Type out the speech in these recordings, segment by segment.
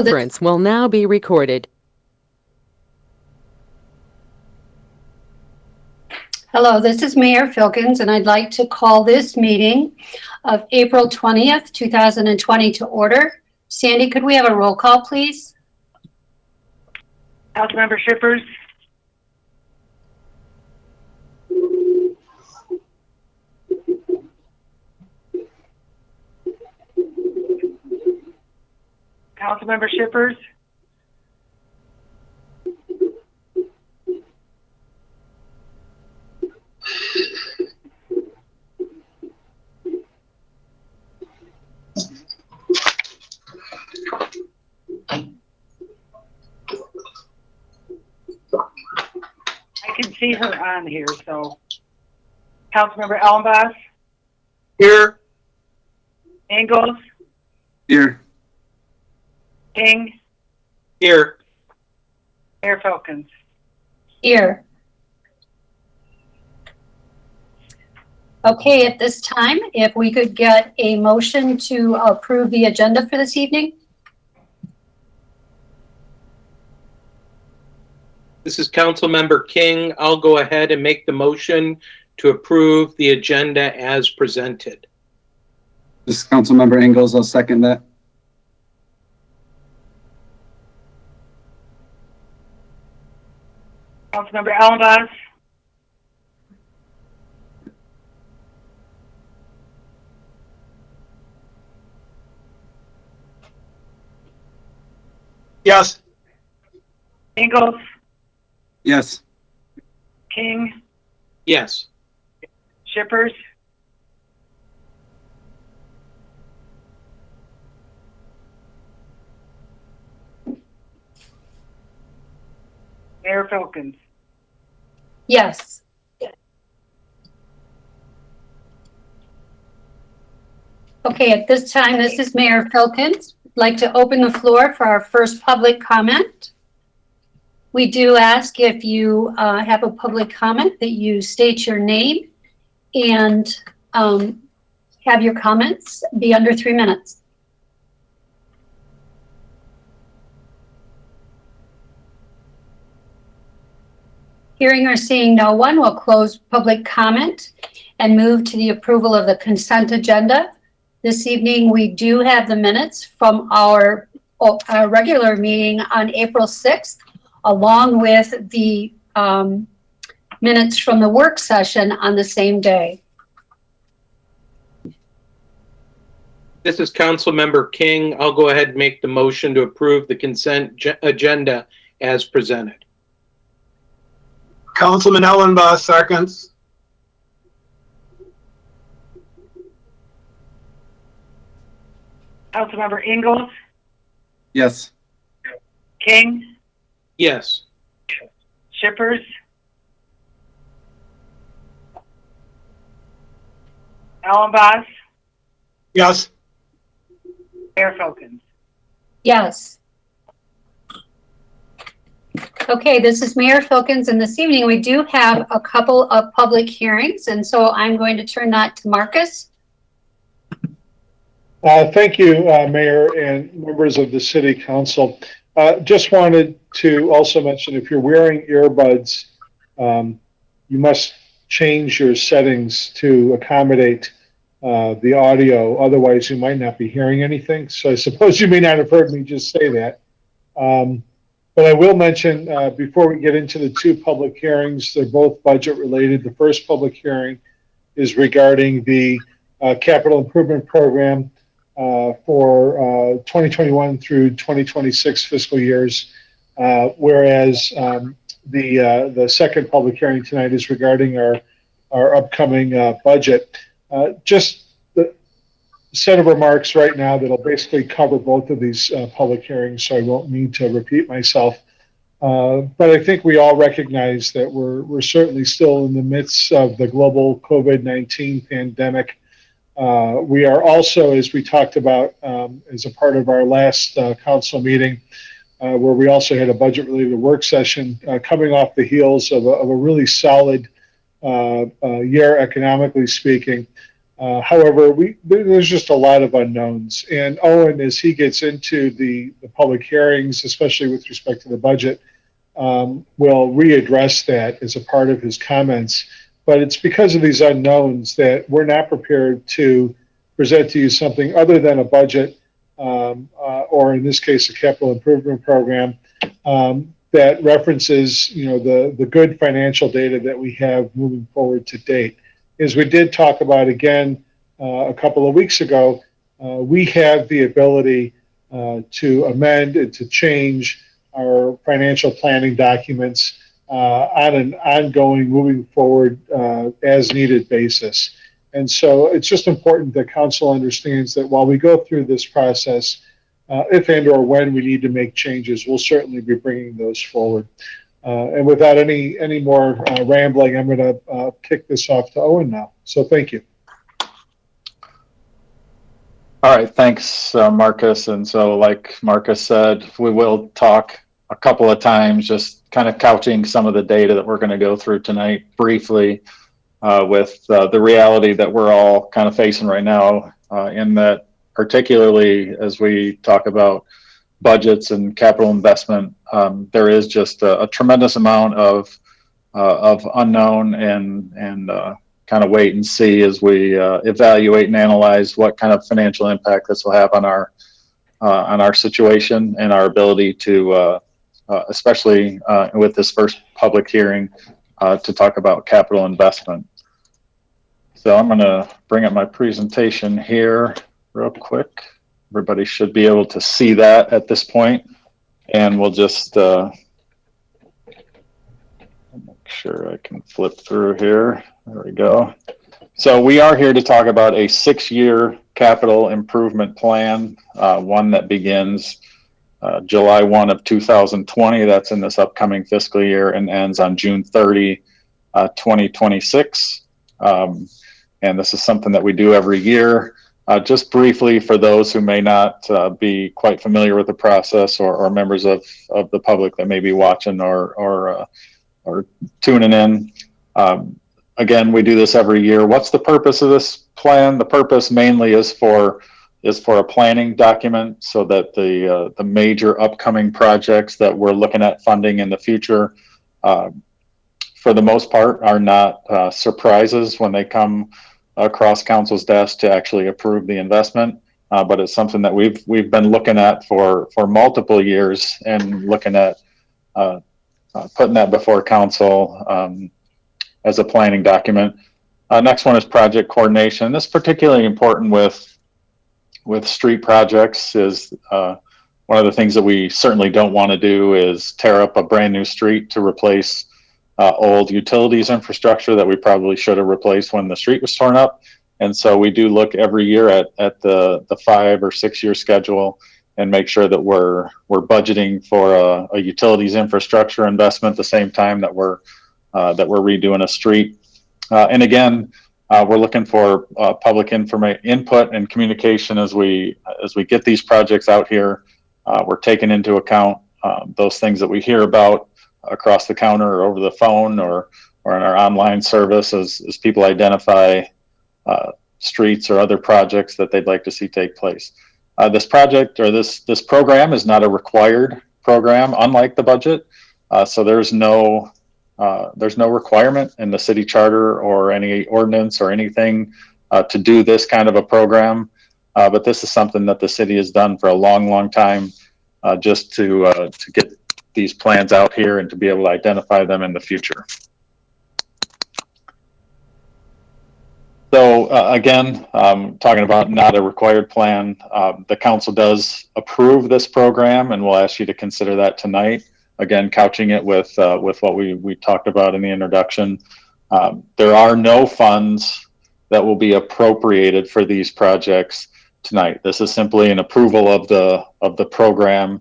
Conference will now be recorded. Hello, this is Mayor Filkins, and I'd like to call this meeting of April 20th, 2020 to order. Sandy, could we have a roll call, please? Councilmember Shippers. Councilmember Shippers. I can see her on here, so. Councilmember Ellenboss. Here. Ingalls. Here. King. Here. Mayor Filkins. Here. Okay, at this time, if we could get a motion to approve the agenda for this evening. This is Councilmember King. I'll go ahead and make the motion to approve the agenda as presented. This is Councilmember Ingalls. I'll second that. Councilmember Ellenboss. Yes. Ingalls. Yes. King. Yes. Shippers. Mayor Filkins. Yes. Okay, at this time, this is Mayor Filkins. I'd like to open the floor for our first public comment. We do ask if you have a public comment that you state your name and have your comments be under 3 minutes. Hearing or seeing no one, we'll close public comment and move to the approval of the consent agenda. This evening, we do have the minutes from our regular meeting on April 6th, along with the minutes from the work session on the same day. This is Councilmember King. I'll go ahead and make the motion to approve the consent agenda as presented. Councilman Ellenboss seconds. Councilmember Ingalls. Yes. King. Yes. Shippers. Ellenboss. Yes. Mayor Filkins. Yes. Okay, this is Mayor Filkins, and this evening we do have a couple of public hearings, and so I'm going to turn that to Marcus. Thank you, Mayor and members of the City Council. Just wanted to also mention, if you're wearing earbuds, you must change your settings to accommodate the audio. Otherwise, you might not be hearing anything. So I suppose you may not have heard me just say that. But I will mention, before we get into the two public hearings, they're both budget related. The first public hearing is regarding the capital improvement program for 2021 through 2026 fiscal years, whereas the second public hearing tonight is regarding our upcoming budget. Just the set of remarks right now that'll basically cover both of these public hearings, so I won't need to repeat myself. But I think we all recognize that we're certainly still in the midst of the global COVID-19 pandemic. We are also, as we talked about as a part of our last council meeting, where we also had a budget-related work session coming off the heels of a really solid year economically speaking. However, there's just a lot of unknowns. And Owen, as he gets into the public hearings, especially with respect to the budget, will readdress that as a part of his comments. But it's because of these unknowns that we're not prepared to present to you something other than a budget, or in this case, a capital improvement program that references, the good financial data that we have moving forward to date. As we did talk about again a couple of weeks ago, we have the ability to amend and to change our financial planning documents on an ongoing, moving forward, as needed basis. And so it's just important that council understands that while we go through this process, if and or when we need to make changes, we'll certainly be bringing those forward. And without any more rambling, I'm going to kick this off to Owen now. So thank you. All right, thanks, Marcus. And so like Marcus said, we will talk a couple of times, just kind of couching some of the data that we're going to go through tonight briefly with the reality that we're all kind of facing right now, in that particularly as we talk about budgets and capital investment, there is just a tremendous amount of unknown and kind of wait and see as we evaluate and analyze what kind of financial impact this will have on our situation and our ability to, especially with this first public hearing, to talk about capital investment. So I'm going to bring up my presentation here real quick. Everybody should be able to see that at this point, and we'll just make sure I can flip through here. There we go. So we are here to talk about a 6-year capital improvement plan, one that begins July 1 of 2020. That's in this upcoming fiscal year and ends on June 30, 2026. And this is something that we do every year. Just briefly, for those who may not be quite familiar with the process, or members of the public that may be watching or tuning in, again, we do this every year. What's the purpose of this plan? The purpose mainly is for a planning document, so that the major upcoming projects that we're looking at funding in the future, for the most part, are not surprises when they come across council's desk to actually approve the investment. But it's something that we've been looking at for multiple years, and looking at putting that before council as a planning document. Next one is project coordination. This is particularly important with street projects. Is one of the things that we certainly don't want to do is tear up a brand new street to replace old utilities infrastructure that we probably should have replaced when the street was torn up. And so we do look every year at the 5 or 6 year schedule and make sure that we're budgeting for a utilities infrastructure investment at the same time that we're redoing a street. And again, we're looking for public input and communication as we get these projects out here. We're taking into account those things that we hear about across the counter or over the phone or in our online service as people identify streets or other projects that they'd like to see take place. This project, or this program, is not a required program, unlike the budget. So there's no requirement in the city charter or any ordinance or anything to do this kind of a program. But this is something that the city has done for a long, long time, just to get these plans out here and to be able to identify them in the future. So again, talking about not a required plan, the council does approve this program, and we'll ask you to consider that tonight. Again, couching it with what we talked about in the introduction. There are no funds that will be appropriated for these projects tonight. This is simply an approval of the program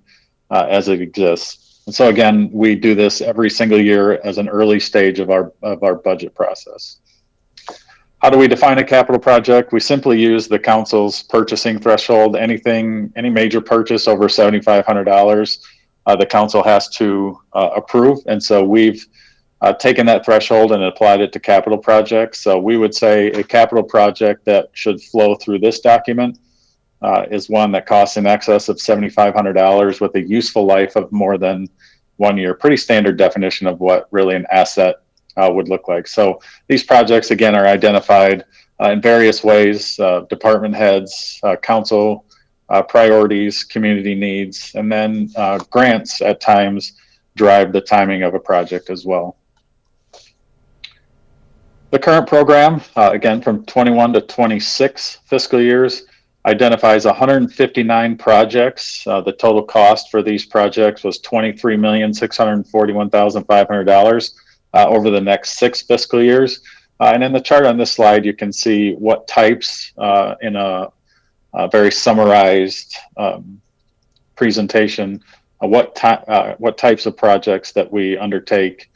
as it exists. And so again, we do this every single year as an early stage of our budget process. How do we define a capital project? We simply use the council's purchasing threshold. Any major purchase over $7,500, the council has to approve. And so we've taken that threshold and applied it to capital projects. So we would say a capital project that should flow through this document is one that costs in excess of $7,500 with a useful life of more than 1 year. Pretty standard definition of what really an asset would look like. So these projects, again, are identified in various ways, department heads, council priorities, community needs, and then grants at times drive the timing of a project as well. The current program, again, from 21 to 26 fiscal years, identifies 159 projects. The total cost for these projects was $23,641,500 over the next 6 fiscal years. And in the chart on this slide, you can see what types in a very summarized presentation, what types of projects that we undertake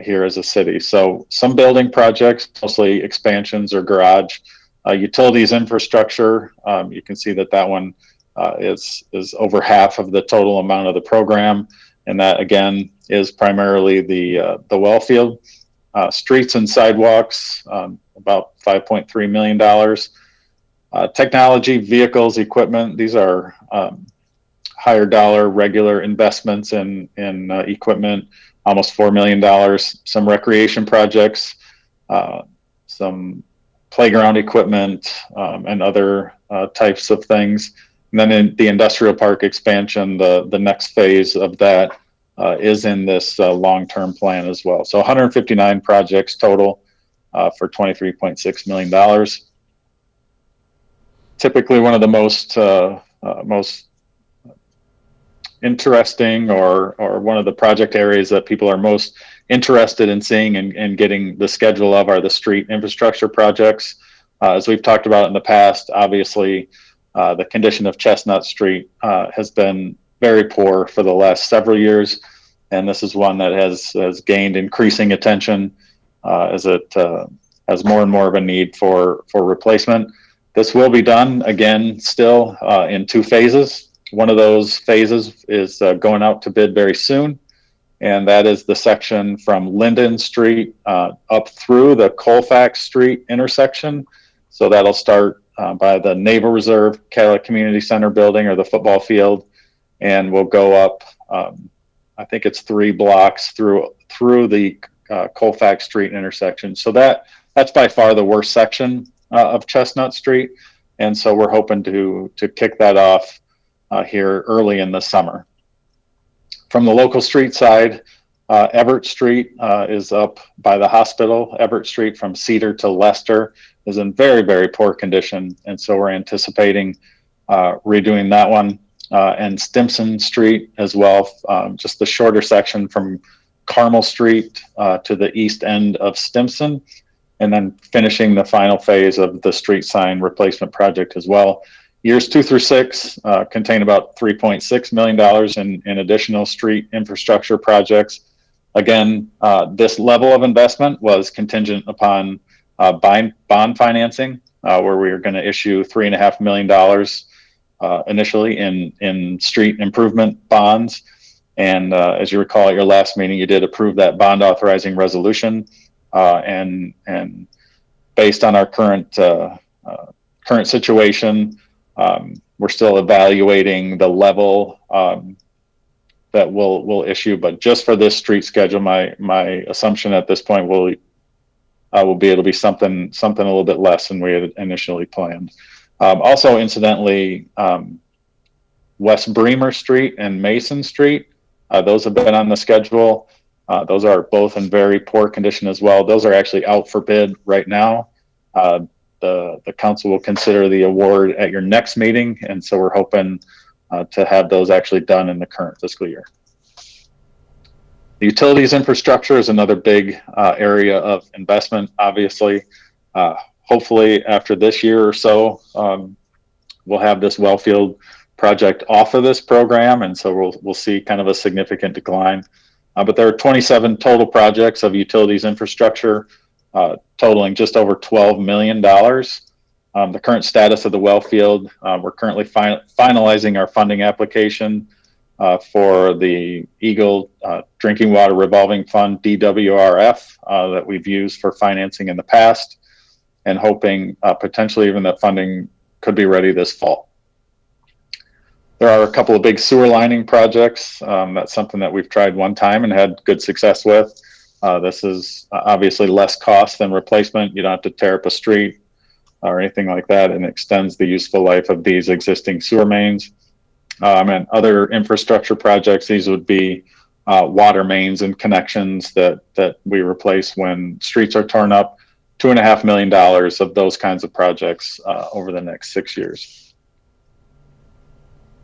here as a city. So some building projects, mostly expansions or garage. Utilities infrastructure, you can see that one is over half of the total amount of the program. And that, again, is primarily the well field. Streets and sidewalks, about $5.3 million. Technology, vehicles, equipment, these are higher dollar regular investments in equipment, almost $4 million. Some recreation projects, some playground equipment, and other types of things. And then in the industrial park expansion, the next phase of that is in this long-term plan as well. So 159 projects total for $23.6 million. Typically one of the most interesting or one of the project areas that people are most interested in seeing and getting the schedule of are the street infrastructure projects. As we've talked about in the past, obviously the condition of Chestnut Street has been very poor for the last several years, and this is one that has gained increasing attention as it has more and more of a need for replacement. This will be done again still in 2 phases. One of those phases is going out to bid very soon, and that is the section from Linden Street up through the Colfax Street intersection. So that'll start by the Naval Reserve Cadillac Community Center building or the football field, and we'll go up, I think it's 3 blocks through the Colfax Street intersection. So that's by far the worst section of Chestnut Street, and so we're hoping to kick that off here early in the summer. From the local street side, Everett Street is up by the hospital. Everett Street from Cedar to Leicester is in very, very poor condition, and so we're anticipating redoing that one. And Stimson Street as well, just the shorter section from Carmel Street to the east end of Stimson, and then finishing the final phase of the street sign replacement project as well. Years 2 through 6 contain about $3.6 million in additional street infrastructure projects. Again, this level of investment was contingent upon bond financing, where we are going to issue $3.5 million initially in street improvement bonds. And as you recall at your last meeting, you did approve that bond authorizing resolution. And based on our current situation, we're still evaluating the level that we'll issue, but just for this street schedule, my assumption at this point will be it'll be something a little bit less than we had initially planned. Also, incidentally, West Bremer Street and Mason Street, those have been on the schedule. Those are both in very poor condition as well. Those are actually out for bid right now. The council will consider the award at your next meeting, and so we're hoping to have those actually done in the current fiscal year. The utilities infrastructure is another big area of investment, obviously. Hopefully after this year or so, we'll have this wellfield project off of this program, and so we'll see kind of a significant decline. But there are 27 total projects of utilities infrastructure, totaling just over $12 million. The current status of the well field, we're currently finalizing our funding application. for the Eagle Drinking Water Revolving Fund, DWRF, that we've used for financing in the past, and hoping potentially even that funding could be ready this fall. There are a couple of big sewer lining projects. That's something that we've tried one time and had good success with. This is obviously less cost than replacement. You don't have to tear up a street or anything like that, and extends the useful life of these existing sewer mains. And other infrastructure projects, these would be water mains and connections that we replace when streets are torn up. $2.5 million of those kinds of projects over the next 6 years.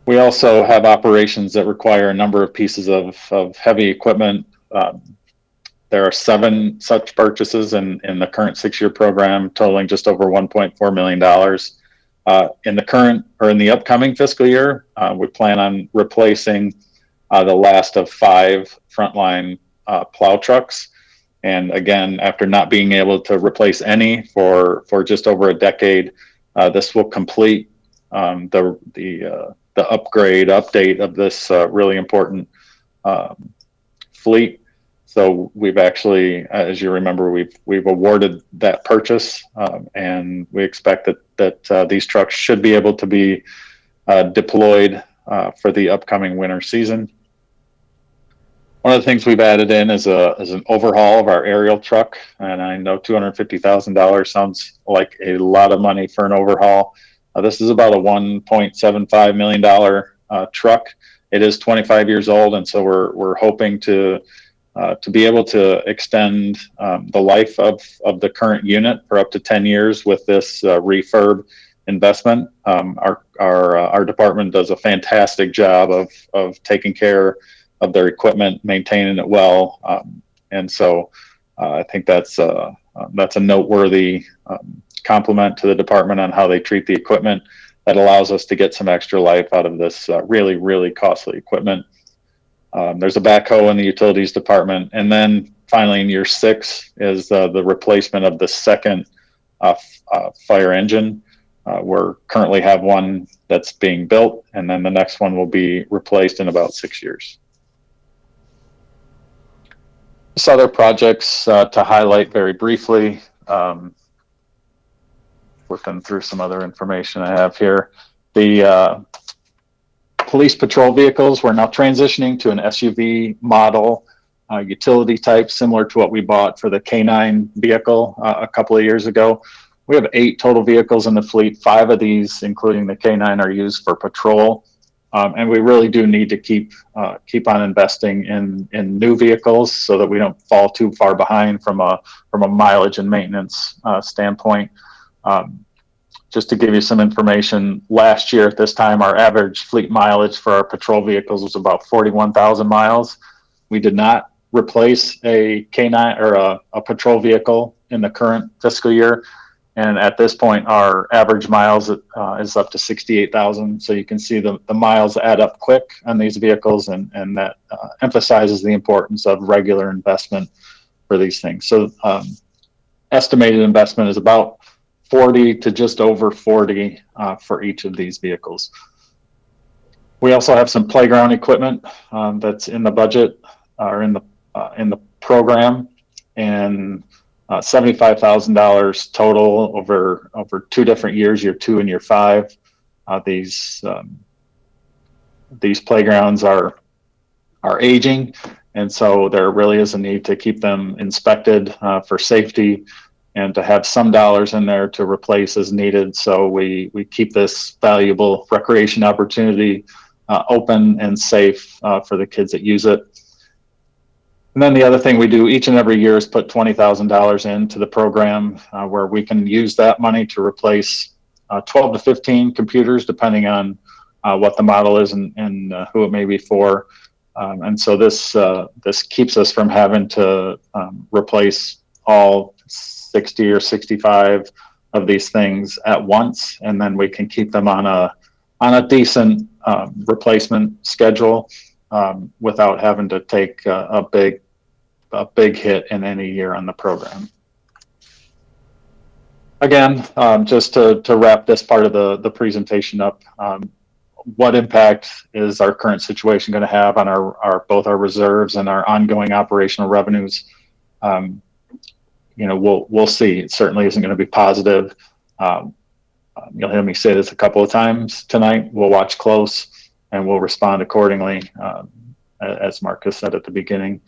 We also have operations that require a number of pieces of heavy equipment. There are 7 such purchases in the current 6-year program, totaling just over $1.4 million. In the upcoming fiscal year, we plan on replacing the last of 5 frontline plow trucks. And again, after not being able to replace any for just over a decade, this will complete the update of this really important fleet. So we've actually, as you remember, we've awarded that purchase, and we expect that these trucks should be able to be deployed for the upcoming winter season. One of the things we've added in is an overhaul of our aerial truck, and I know $250,000 sounds like a lot of money for an overhaul. This is about a $1.75 million truck. It is 25 years old, and so we're hoping to be able to extend the life of the current unit for up to 10 years with this refurb investment. Our department does a fantastic job of taking care of their equipment, maintaining it well, and so I think that's a noteworthy compliment to the department on how they treat the equipment that allows us to get some extra life out of this really, really costly equipment. There's a backhoe in the utilities department. And then finally in year 6 is the replacement of the second fire engine. We currently have one that's being built, and then the next one will be replaced in about 6 years. Just other projects to highlight very briefly. Looking through some other information I have here. The police patrol vehicles, we're now transitioning to an SUV model, utility type, similar to what we bought for the K9 vehicle a couple of years ago. We have 8 total vehicles in the fleet. 5 of these, including the K9, are used for patrol. And we really do need to keep on investing in new vehicles so that we don't fall too far behind from a mileage and maintenance standpoint. Just to give you some information, last year at this time, our average fleet mileage for our patrol vehicles was about 41,000 miles. We did not replace a K9 or a patrol vehicle in the current fiscal year. And at this point, our average miles is up to 68,000. So you can see the miles add up quick on these vehicles, and that emphasizes the importance of regular investment for these things. So estimated investment is about 40 to just over 40 for each of these vehicles. We also have some playground equipment that's in the budget or in the program, and $75,000 total over 2 different years, year 2 and year 5. These playgrounds are aging, and so there really is a need to keep them inspected for safety, and to have some dollars in there to replace as needed. So we keep this valuable recreation opportunity open and safe for the kids that use it. And then the other thing we do each and every year is put $20,000 into the program where we can use that money to replace 12 to 15 computers, depending on what the model is and who it may be for. And so this keeps us from having to replace all 60 or 65 of these things at once, and then we can keep them on a decent replacement schedule without having to take a big hit in any year on the program. Again, just to wrap this part of the presentation up, what impact is our current situation going to have on both our reserves and our ongoing operational revenues? We'll see. It certainly isn't going to be positive. You'll hear me say this a couple of times tonight. We'll watch close and we'll respond accordingly, as Marcus said at the beginning.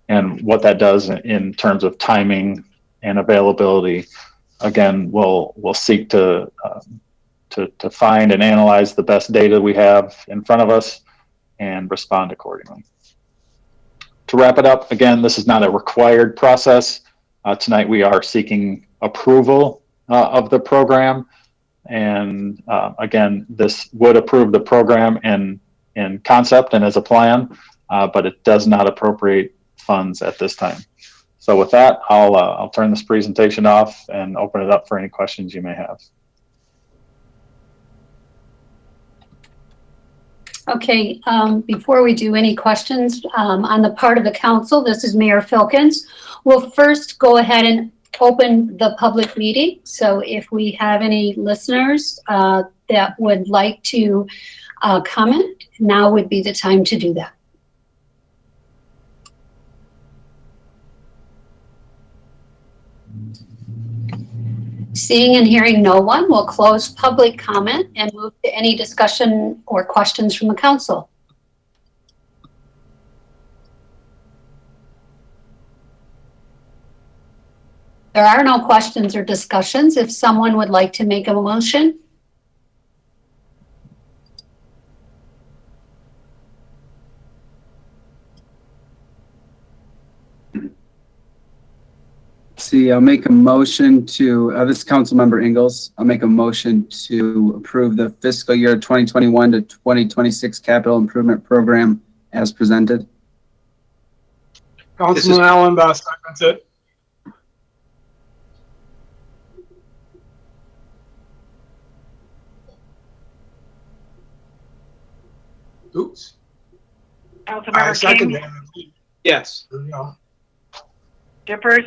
And what that does in terms of timing and availability, again, we'll seek to find and analyze the best data we have in front of us and respond accordingly. To wrap it up, again, this is not a required process. Tonight we are seeking approval of the program. And again, this would approve the program in concept and as a plan, but it does not appropriate funds at this time. So with that, I'll turn this presentation off and open it up for any questions you may have. Okay, before we do any questions on the part of the council, this is Mayor Filkins. We'll first go ahead and open the public meeting. So if we have any listeners that would like to comment, now would be the time to do that. Seeing and hearing no one, we'll close public comment and move to any discussion or questions from the council. There are no questions or discussions. If someone would like to make a motion. See, I'll make a motion to, this is Councilmember Ingalls. I'll make a motion to approve the fiscal year 2021 to 2026 capital improvement program as presented. Councilman Allenboss seconds it. Oops. I Councilmember second King, that. Yes. There we go. Dippers,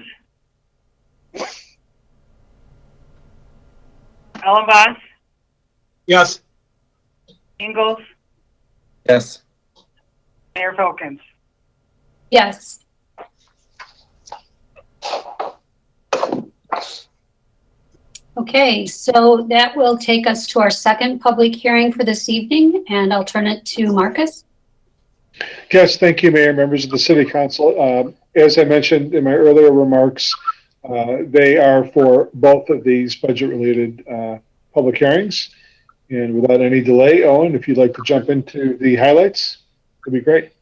Ellenboss, Yes. Ingalls, Yes. Mayor Filkins. Yes. Okay, so that will take us to our second public hearing for this evening, and I'll turn it to Marcus. Yes, thank you, Mayor, members of the City Council. As I mentioned in my earlier remarks, they are for both of these budget-related public hearings. And without any delay, Owen, if you'd like to jump into the highlights, it'd be great.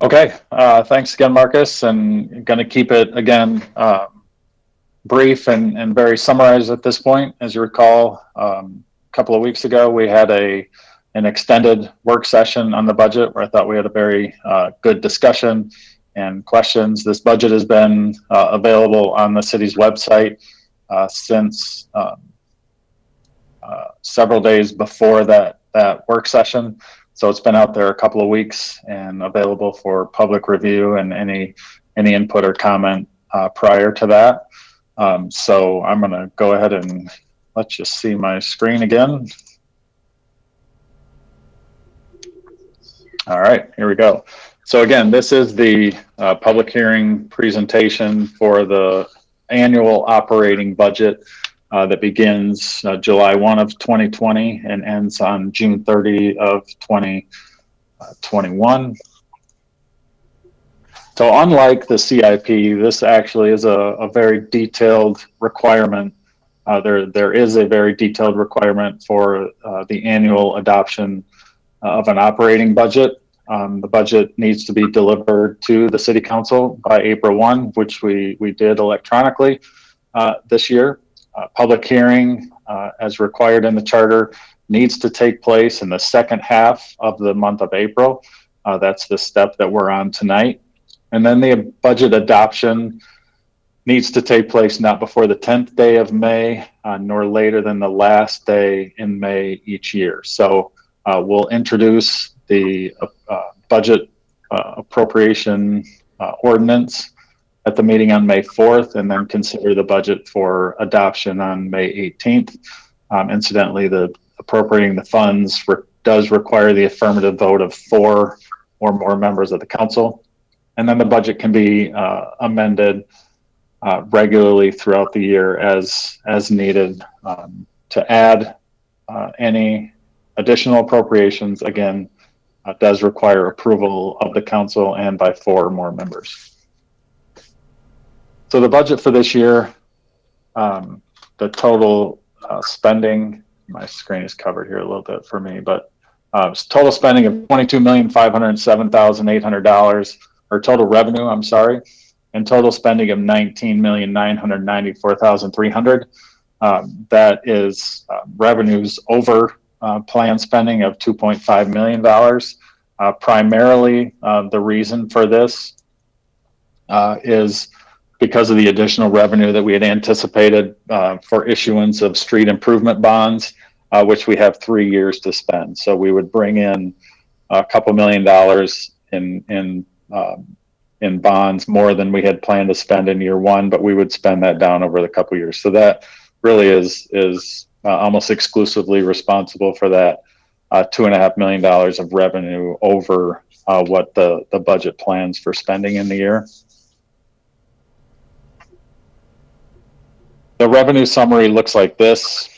Okay, thanks again, Marcus, and going to keep it again brief and very summarized at this point. As you recall, a couple of weeks ago, we had an extended work session on the budget where I thought we had a very good discussion and questions. This budget has been available on the city's website since several days before that work session. So it's been out there a couple of weeks and available for public review and any input or comment prior to that. So I'm going to go ahead and let you see my screen again. All right, here we go. So again, this is the public hearing presentation for the annual operating budget that begins July 1 of 2020 and ends on June 30 of 2021. So unlike the CIP, this actually is a very detailed requirement. There is a very detailed requirement for the annual adoption of an operating budget. The budget needs to be delivered to the City Council by April 1, which we did electronically this year. Public hearing, as required in the charter, needs to take place in the second half of the month of April. That's the step that we're on tonight. And then the budget adoption needs to take place not before the 10th day of May, nor later than the last day in May each year. So we'll introduce the budget appropriation ordinance at the meeting on May 4th, and then consider the budget for adoption on May 18th. Incidentally, the appropriating the funds does require the affirmative vote of 4 or more members of the council. And then the budget can be amended regularly throughout the year as needed to add any additional appropriations. Again, does require approval of the council and by 4 or more members. So the budget for this year, the total spending, my screen is covered here a little bit for me, but total spending of $22,507,800, or total revenue, I'm sorry, and total spending of $19,994,300. That is revenues over planned spending of $2.5 million. Primarily, the reason for this is because of the additional revenue that we had anticipated for issuance of street improvement bonds, which we have 3 years to spend. So we would bring in a couple $1 million in bonds, more than we had planned to spend in year 1, but we would spend that down over the couple years. So that really is almost exclusively responsible for that $2.5 million of revenue over what the budget plans for spending in the year. The revenue summary looks like this.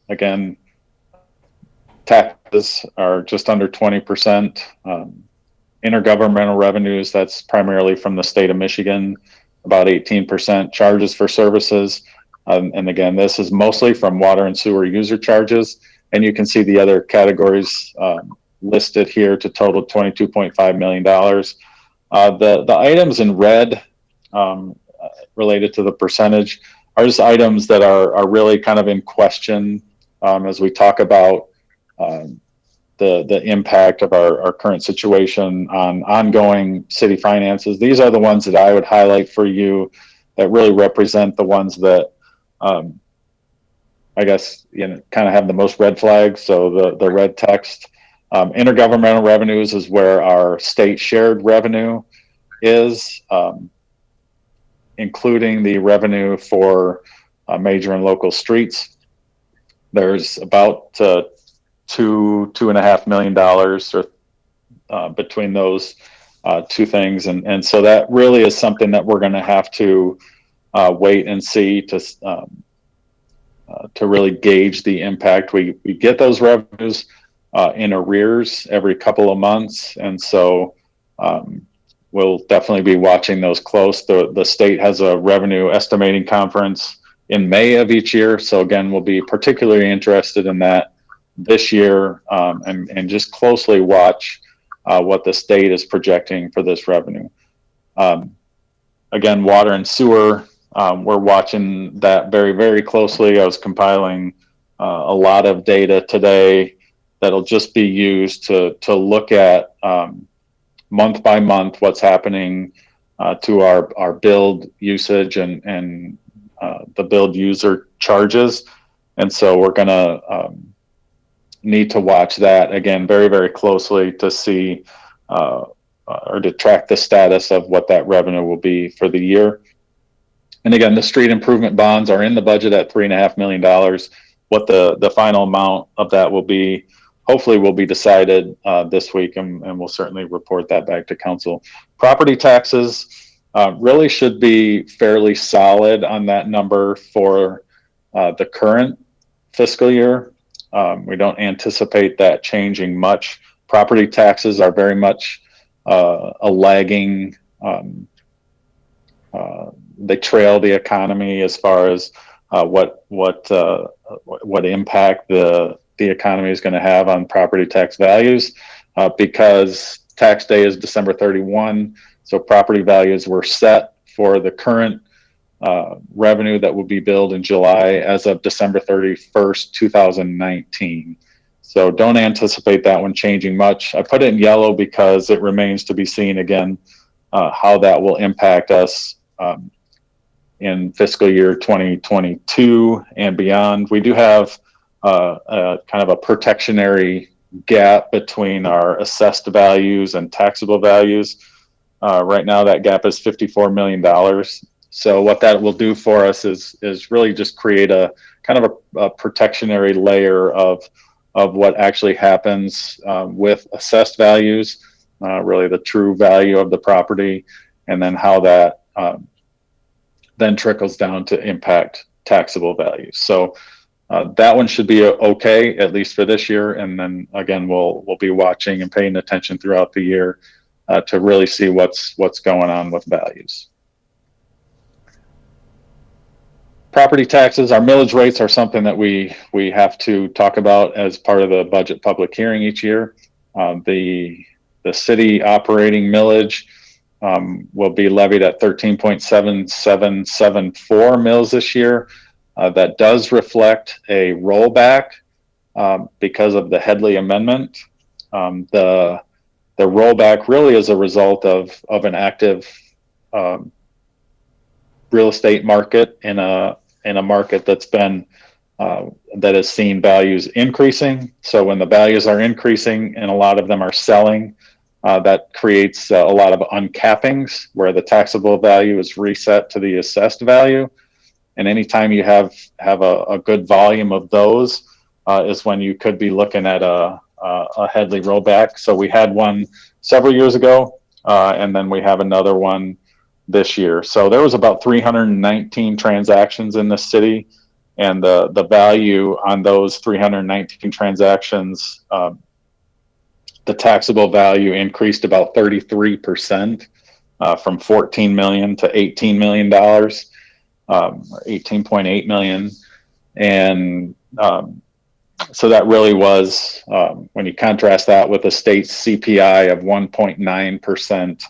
Again, taxes are just under 20%. Intergovernmental revenues, that's primarily from the state of Michigan, about 18%. Charges for services, and again, this is mostly from water and sewer user charges. And you can see the other categories listed here to total $22.5 million. The items in red related to the percentage are just items that are really kind of in question as we talk about the impact of our current situation on ongoing city finances. These are the ones that I would highlight for you that really represent the ones that I guess, kind of have the most red flags. So the red text, intergovernmental revenues is where our state shared revenue is, including the revenue for major and local streets. There's about $2.5 million or between those two things, and so that really is something that we're going to have to wait and see to really gauge the impact. We get those revenues in arrears every couple of months, and so we'll definitely be watching those close. The state has a revenue estimating conference in May of each year, so again, we'll be particularly interested in that this year, and just closely watch what the state is projecting for this revenue. Again, water and sewer, we're watching that very, very closely. I was compiling a lot of data today that'll just be used to look at month by month what's happening to our billed usage and the billed user charges. And so we're going to need to watch that again very, very closely to see or to track the status of what that revenue will be for the year. And again, the street improvement bonds are in the budget at $3.5 million. What the final amount of that will be, hopefully will be decided this week, and we'll certainly report that back to council. Property taxes really should be fairly solid on that number for the current fiscal year. We don't anticipate that changing much. Property taxes are very much a lagging, they trail the economy as far as what impact the economy is going to have on property tax values, because tax day is December 31. So property values were set for the current revenue that will be billed in July as of December 31st, 2019. So don't anticipate that one changing much. I put it in yellow because it remains to be seen again how that will impact us in fiscal year 2022 and beyond. We do have kind of a protectionary gap between our assessed values and taxable values. Right now, that gap is $54 million. So what that will do for us is really just create a kind of a protectionary layer of what actually happens with assessed values, really the true value of the property, and then how that then trickles down to impact taxable values. So that one should be okay, at least for this year. And then again, we'll be watching and paying attention throughout the year to really see what's going on with values. Property taxes, our millage rates are something that we have to talk about as part of the budget public hearing each year. The city operating millage will be levied at 13.7774 mills this year. That does reflect a rollback because of the Headley Amendment. The rollback really is a result of an active real estate market in a market that's been that has seen values increasing. So when the values are increasing and a lot of them are selling, that creates a lot of uncappings where the taxable value is reset to the assessed value. And anytime you have a good volume of those is when you could be looking at a Headley rollback. So we had one several years ago, and then we have another one this year. So there was about 319 transactions in the city, and the value on those 319 transactions, the taxable value increased about 33%, from $14 million to $18 million, 18.8 million. And so that really was, when you contrast that with the state's CPI of 1.9%,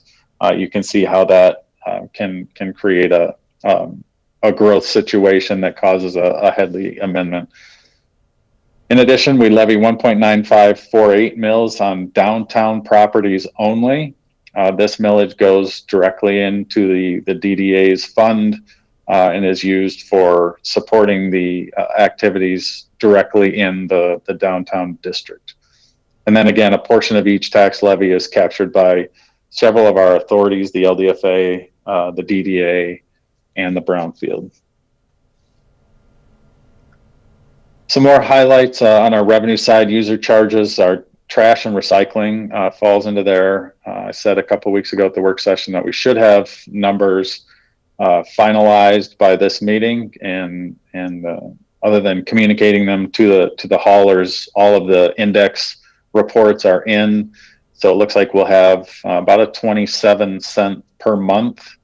you can see how that can create a growth situation that causes a Headley Amendment. In addition, we levy 1.9548 mills on downtown properties only. This millage goes directly into the DDA's fund and is used for supporting the activities directly in the downtown district. And then again, a portion of each tax levy is captured by several of our authorities, the LDFA, the DDA, and the Brownfield. Some more highlights on our revenue side. User charges, our trash and recycling falls into there. I said a couple of weeks ago at the work session that we should have numbers finalized by this meeting, and other than communicating them to the haulers, all of the index reports are in. So it looks like we'll have about a 27-cent per month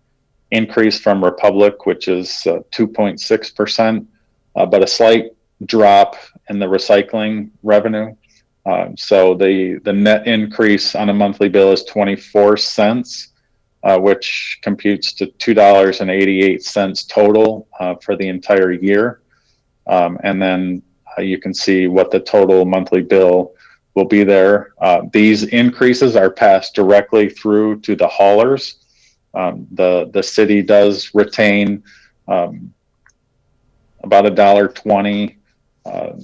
increase from Republic, which is 2.6%, but a slight drop in the recycling revenue. So the net increase on a monthly bill is 24 cents, which computes to $2.88 total for the entire year. And then you can see what the total monthly bill will be there. These increases are passed directly through to the haulers. The city does retain about $1.20,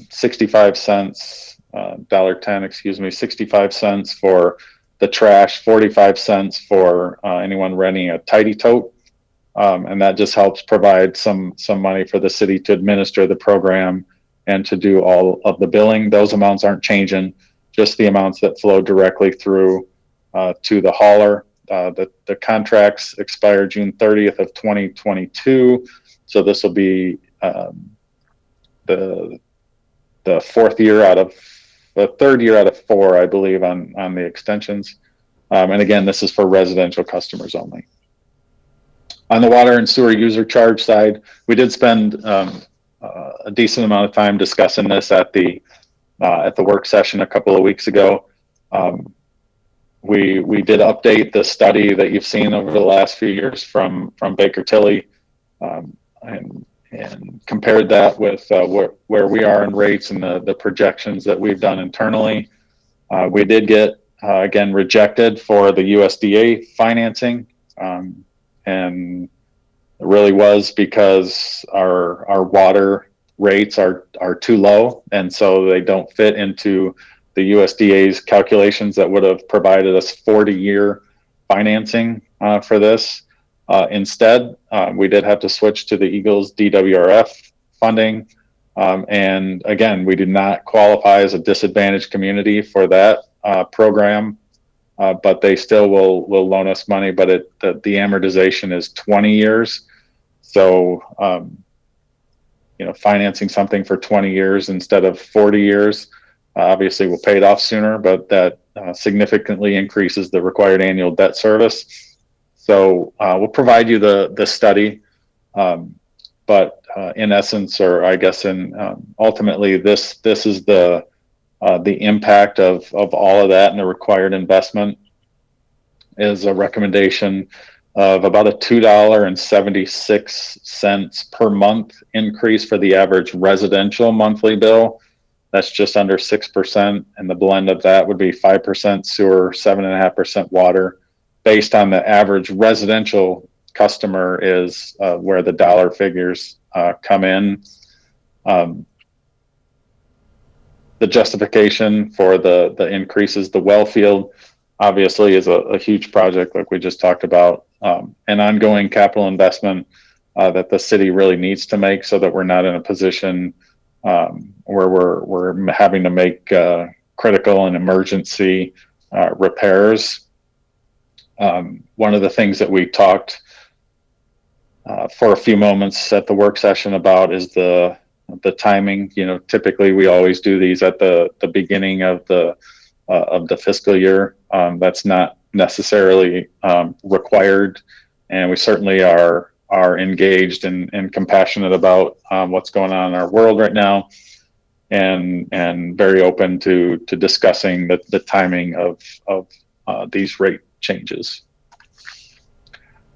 65 cents, $1.10, excuse me, 65 cents for the trash, 45 cents for anyone renting a tidy tote. And that just helps provide some money for the city to administer the program and to do all of the billing. Those amounts aren't changing, just the amounts that flow directly through to the hauler. The contracts expire June 30th of 2022. So this will be the third year out of 4, I believe, on the extensions. And again, this is for residential customers only. On the water and sewer user charge side, we did spend a decent amount of time discussing this at the work session a couple of weeks ago. We did update the study that you've seen over the last few years from Baker Tilly, and compared that with where we are in rates and the projections that we've done internally. We did get again rejected for the USDA financing, and it really was because our water rates are too low, and so they don't fit into the USDA's calculations that would have provided us 40-year financing for this. Instead, we did have to switch to the Eagles DWRF funding. And again, we do not qualify as a disadvantaged community for that program, but they still will loan us money, but the amortization is 20 years. So, financing something for 20 years instead of 40 years, obviously we'll pay it off sooner, but that significantly increases the required annual debt service. So we'll provide you the study, but in essence, or I guess ultimately, this is the impact of all of that, and the required investment is a recommendation of about a $2.76 per month increase for the average residential monthly bill. That's just under 6%, and the blend of that would be 5% sewer, 7.5% water. Based on the average residential customer is where the dollar figures come in. The justification for the increases, the well field obviously is a huge project like we just talked about, an ongoing capital investment that the city really needs to make so that we're not in a position where we're having to make critical and emergency repairs. One of the things that we talked for a few moments at the work session about is the timing. Typically we always do these at the beginning of the fiscal year. That's not necessarily required, and we certainly are engaged and compassionate about what's going on in our world right now, and very open to discussing the timing of these rate changes.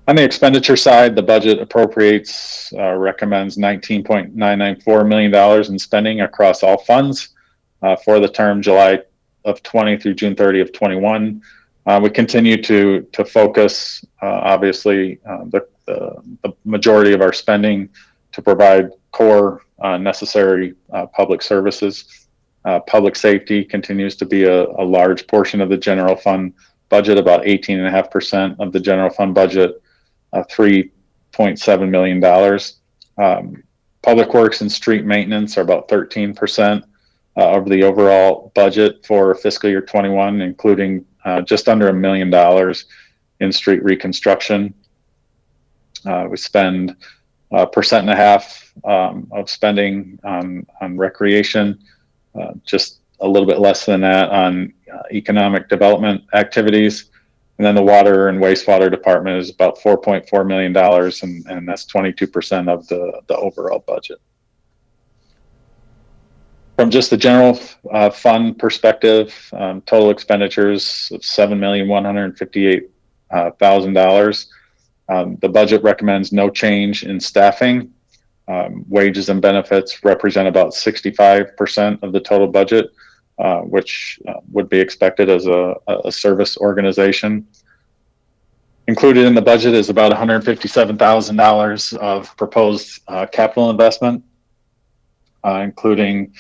On the expenditure side, the budget appropriates, recommends $19.994 million in spending across all funds for the term July of 20 through June 30 of 21. We continue to focus, obviously, the majority of our spending to provide core necessary public services. Public safety continues to be a large portion of the general fund budget, about 18.5% of the general fund budget, $3.7 million. Public works and street maintenance are about 13% of the overall budget for fiscal year 21, including just under $1 million in street reconstruction. We spend 1.5% of spending on recreation, just a little bit less than that on economic development activities. And then the water and wastewater department is about $4.4 million, and that's 22% of the overall budget. From just the general fund perspective, total expenditures of $7,158,000. The budget recommends no change in staffing. Wages and benefits represent about 65% of the total budget, which would be expected as a service organization. Included in the budget is about $157,000 of proposed capital investment, including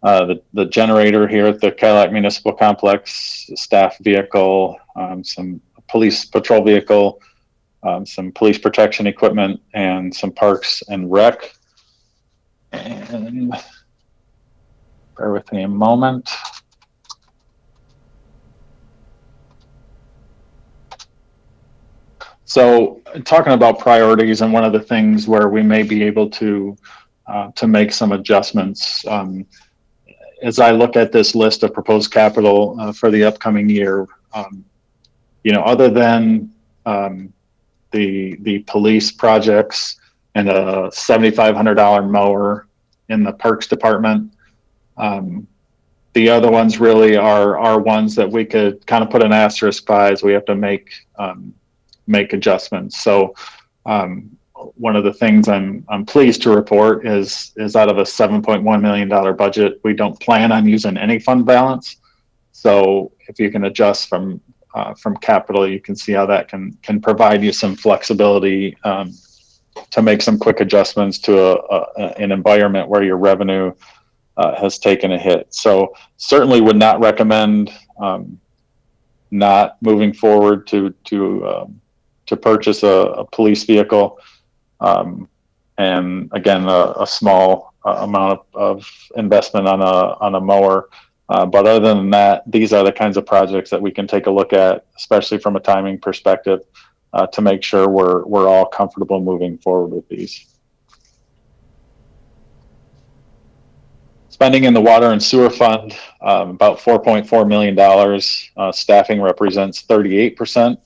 the generator here at the Cadillac Municipal Complex, staff vehicle, some police patrol vehicle, some police protection equipment, and some parks and rec. And bear with me a moment. So talking about priorities, and one of the things where we may be able to make some adjustments, as I look at this list of proposed capital for the upcoming year, other than the police projects and a $7,500 mower in the parks department, the other ones really are ones that we could kind of put an asterisk by as we have to make adjustments. So one of the things I'm pleased to report is out of a $7.1 million budget, we don't plan on using any fund balance. So if you can adjust from capital, you can see how that can provide you some flexibility to make some quick adjustments to an environment where your revenue has taken a hit. So certainly would not recommend not moving forward to to purchase a police vehicle. And again, a small amount of investment on a mower. But other than that, these are the kinds of projects that we can take a look at, especially from a timing perspective, to make sure we're all comfortable moving forward with these. Spending in the water and sewer fund, about $4.4 million. Staffing represents 38%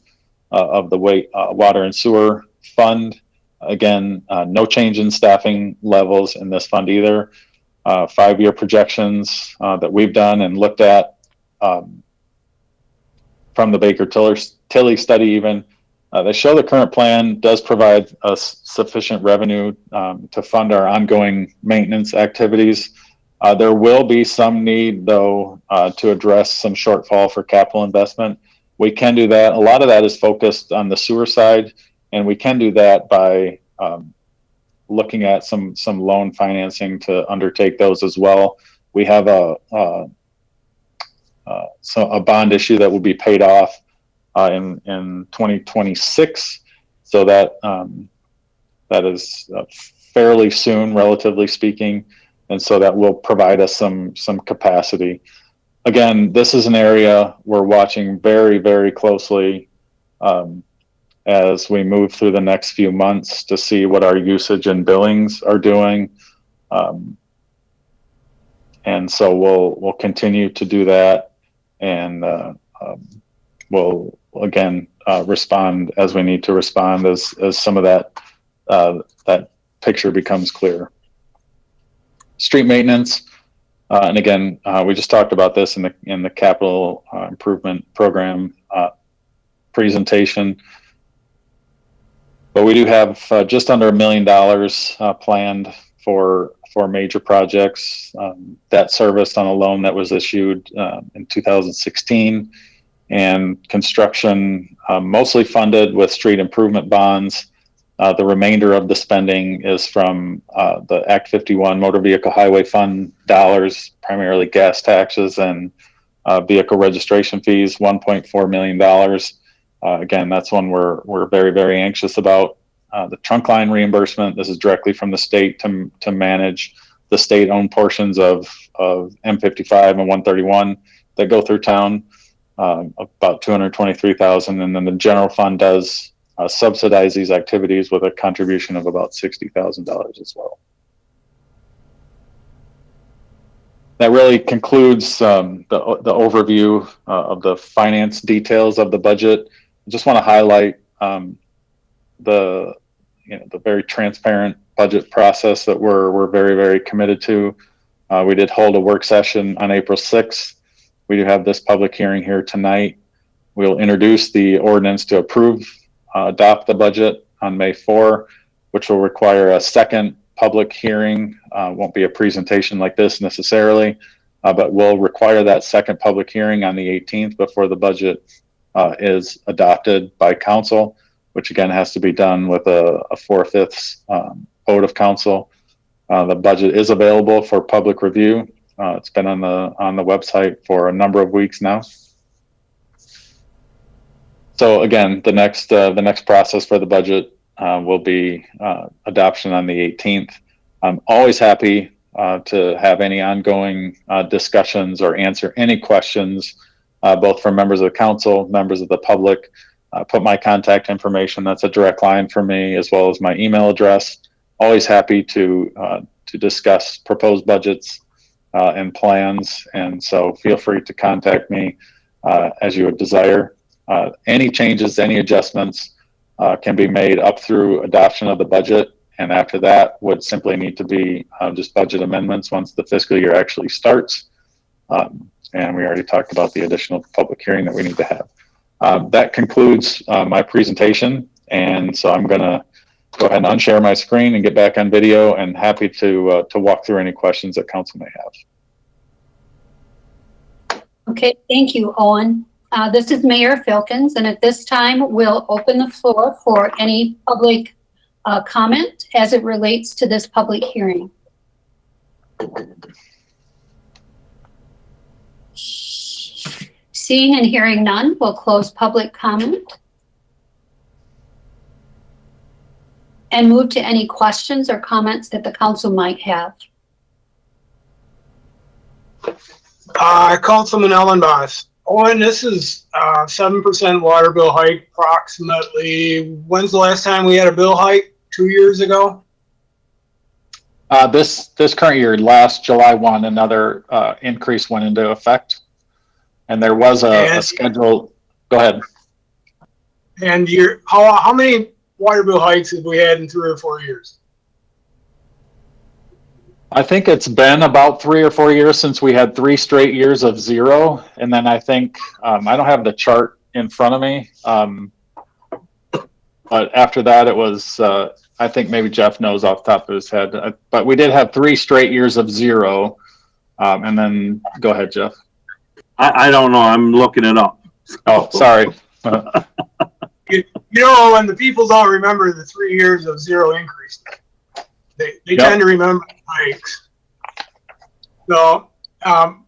of the water and sewer fund. Again, no change in staffing levels in this fund either. 5-year projections that we've done and looked at from the Baker-Tilly study even, they show the current plan does provide us sufficient revenue to fund our ongoing maintenance activities. There will be some need, though, to address some shortfall for capital investment. We can do that. A lot of that is focused on the sewer side, and we can do that by looking at some loan financing to undertake those as well. We have a bond issue that will be paid off in 2026, so that is fairly soon, relatively speaking, and so that will provide us some capacity. Again, this is an area we're watching very, very closely as we move through the next few months to see what our usage and billings are doing. And so we'll continue to do that, and we'll again respond as we need to respond as some of that picture becomes clear. Street maintenance, and again, we just talked about this in the capital improvement program presentation. But we do have just under $1 million planned for major projects. Debt service on a loan that was issued in 2016, and construction mostly funded with street improvement bonds. The remainder of the spending is from the Act 51 Motor Vehicle Highway Fund dollars, primarily gas taxes and vehicle registration fees, $1.4 million. Again, that's one we're very, very anxious about. The trunk line reimbursement, this is directly from the state to manage the state-owned portions of M55 and 131 that go through town, about $223,000. And then the general fund does subsidize these activities with a contribution of about $60,000 as well. That really concludes the overview of the finance details of the budget. I just want to highlight the very transparent budget process that we're very, very committed to. We did hold a work session on April 6th. We do have this public hearing here tonight. We'll introduce the ordinance to adopt the budget on May 4, which will require a second public hearing. Won't be a presentation like this necessarily, but we'll require that second public hearing on the 18th before the budget is adopted by council, which again has to be done with a 4/5 vote of council. The budget is available for public review. It's been on the website for a number of weeks now. So again, the next process for the budget will be adoption on the 18th. I'm always happy to have any ongoing discussions or answer any questions, both from members of the council, members of the public. Put my contact information, that's a direct line for me, as well as my email address. Always happy to discuss proposed budgets and plans, and so feel free to contact me as you would desire. Any changes, any adjustments can be made up through adoption of the budget, and after that would simply need to be just budget amendments once the fiscal year actually starts. And we already talked about the additional public hearing that we need to have. That concludes my presentation, and so I'm going to go ahead and unshare my screen and get back on video, and happy to walk through any questions that council may have. Okay, thank you, Owen. This is Mayor Filkins, and at this time, we'll open the floor for any public comment as it relates to this public hearing. Seeing and hearing none, we'll close public comment. and move to any questions or comments that the council might have. Councilman Ellenboss. And this is 7% water bill hike approximately. When's the last time we had a bill hike? 2 years ago? This current year, last July 1, another increase went into effect. And there was a schedule. Go ahead. And how many water bill hikes have we had in 3 or 4 years? I think it's been about 3 or 4 years since we had 3 straight years of zero. And then I think, I don't have the chart in front of me. But after that, it was, I think maybe Jeff knows off the top of his head. But we did have 3 straight years of zero. And then, go ahead, Jeff. I don't know. I'm looking it up. Oh, sorry. You know, when the people don't remember the 3 years of zero increase, they tend to remember the hikes. So,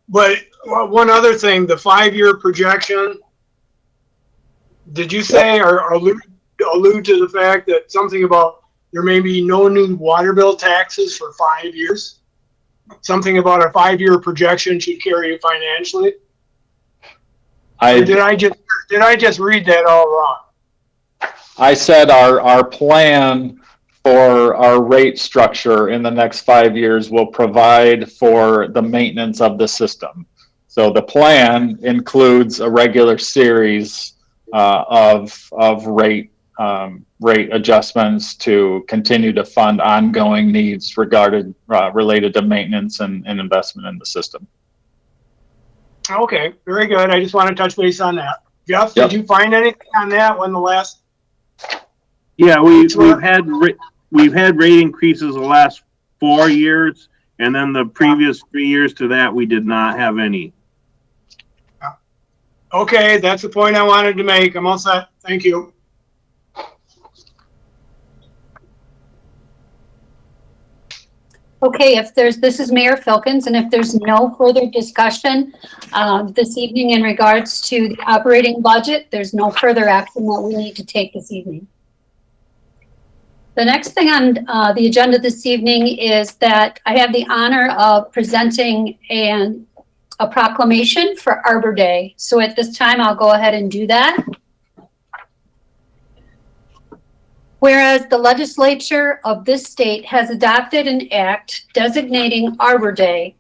but one other thing, the 5-year projection, did you say or allude to the fact that something about there may be no new water bill taxes for 5 years? Something about a 5-year projection should carry you financially? Or did I just read that all wrong? I said our plan for our rate structure in the next 5 years will provide for the maintenance of the system. So the plan includes a regular series of rate adjustments to continue to fund ongoing needs related to maintenance and investment in the system. Okay, very good. I just want to touch base on that. Jeff, Yep. Did you find anything on that when the last? Yeah, we've had rate increases the last 4 years, and then the previous 3 years to that, we did not have any. Okay, that's the point I wanted to make. I'm all set. Thank you. Okay, this is Mayor Filkins, and if there's no further discussion this evening in regards to the operating budget, there's no further action that we need to take this evening. The next thing on the agenda this evening is that I have the honor of presenting a proclamation for Arbor Day. So at this time, I'll go ahead and do that. Whereas the legislature of this state has adopted an act designating Arbor Day,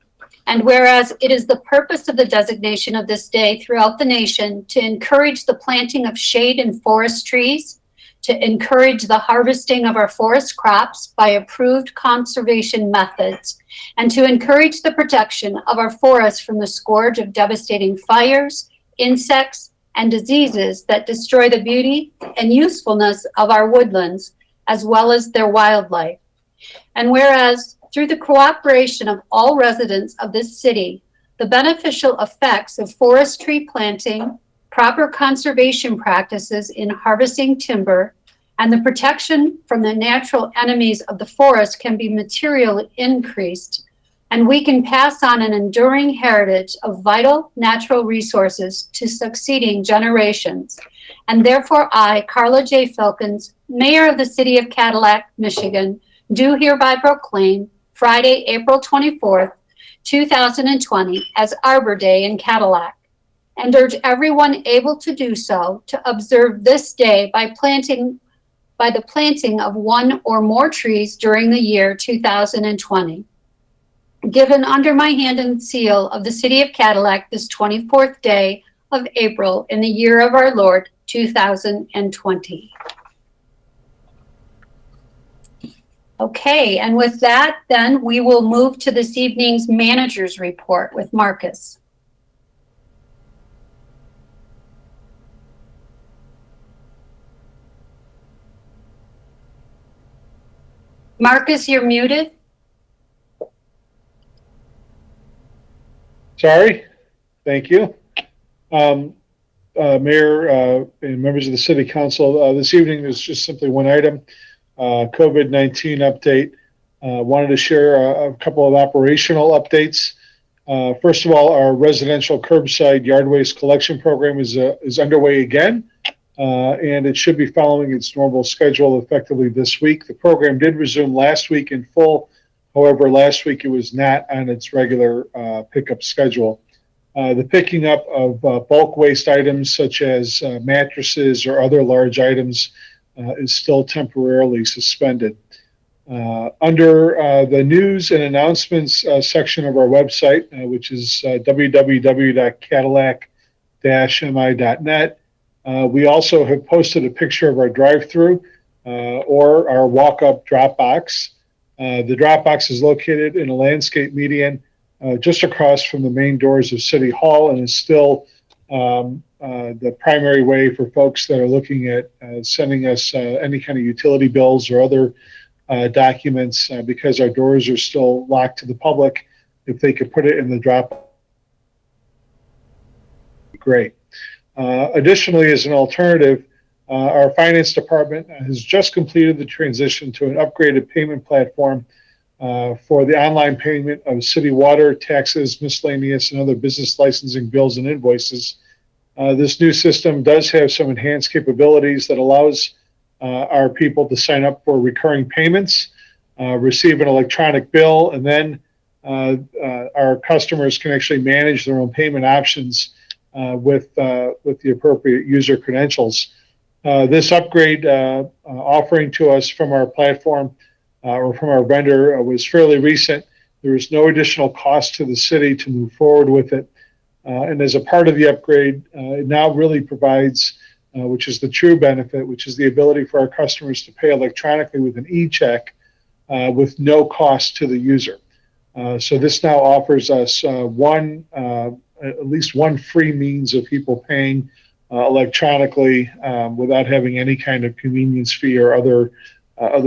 and whereas it is the purpose of the designation of this day throughout the nation to encourage the planting of shade and forest trees, to encourage the harvesting of our forest crops by approved conservation methods, and to encourage the protection of our forests from the scourge of devastating fires, insects, and diseases that destroy the beauty and usefulness of our woodlands, as well as their wildlife. And whereas through the cooperation of all residents of this city, the beneficial effects of forest tree planting, proper conservation practices in harvesting timber, and the protection from the natural enemies of the forest can be materially increased, and we can pass on an enduring heritage of vital natural resources to succeeding generations. And therefore I, Carla J. Filkins, Mayor of the City of Cadillac, Michigan, do hereby proclaim Friday, April 24th, 2020 as Arbor Day in Cadillac, and urge everyone able to do so to observe this day by the planting of 1 or more trees during the year 2020. Given under my hand and seal of the City of Cadillac this 24th day of April in the year of our Lord, 2020. Okay, and with that, then we will move to this evening's manager's report with Marcus. Marcus, you're muted. Sorry. Thank you. Mayor and members of the City Council, this evening is just simply one item, COVID-19 update. Wanted to share a couple of operational updates. First of all, our residential curbside yard waste collection program is underway again. and it should be following its normal schedule effectively this week. The program did resume last week in full. However, last week it was not on its regular pickup schedule. The picking up of bulk waste items such as mattresses or other large items is still temporarily suspended. Under the news and announcements section of our website, which is www.cadillac-mi.net, we also have posted a picture of our drive-through or our walk-up drop box. The drop box is located in a landscape median just across from the main doors of City Hall, and is still the primary way for folks that are looking at sending us any kind of utility bills or other documents because our doors are still locked to the public. If they could put it in the drop, great. Additionally, as an alternative, our finance department has just completed the transition to an upgraded payment platform for the online payment of city water, taxes, miscellaneous, and other business licensing bills and invoices. This new system does have some enhanced capabilities that allows our people to sign up for recurring payments, receive an electronic bill, and then our customers can actually manage their own payment options with the appropriate user credentials. This upgrade offering to us from our platform or from our vendor was fairly recent. There was no additional cost to the city to move forward with it. And as a part of the upgrade, it now really provides, which is the true benefit, which is the ability for our customers to pay electronically with an e-check with no cost to the user. So this now offers us at least one free means of people paying electronically without having any kind of convenience fee or other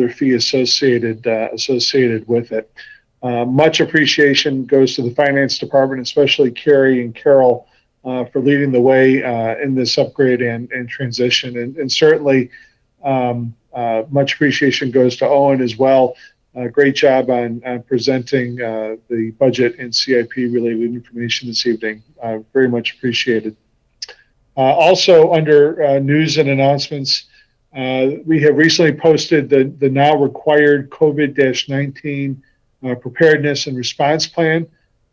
fee associated with it. Much appreciation goes to the finance department, especially Carrie and Carol, for leading the way in this upgrade and transition. And certainly much appreciation goes to Owen as well. Great job on presenting the budget and CIP related information this evening. Very much appreciated. Also under news and announcements, we have recently posted the now required COVID-19 preparedness and response plan.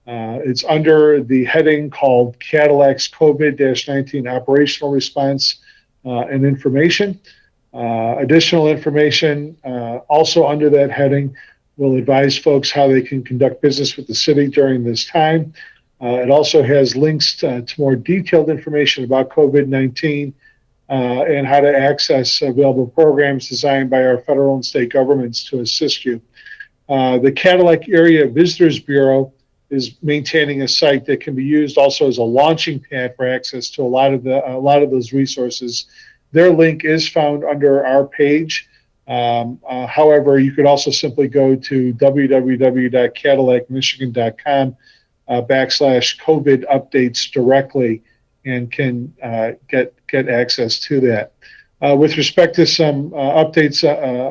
It's under the heading called Cadillac's COVID-19 operational response and information. Additional information also under that heading will advise folks how they can conduct business with the city during this time. It also has links to more detailed information about COVID-19 and how to access available programs designed by our federal and state governments to assist you. The Cadillac Area Visitors Bureau is maintaining a site that can be used also as a launching pad for access to a lot of those resources. Their link is found under our page. However, you could also simply go to www.cadillacmichigan.com /COVID updates directly and can get access to that. With respect to some updates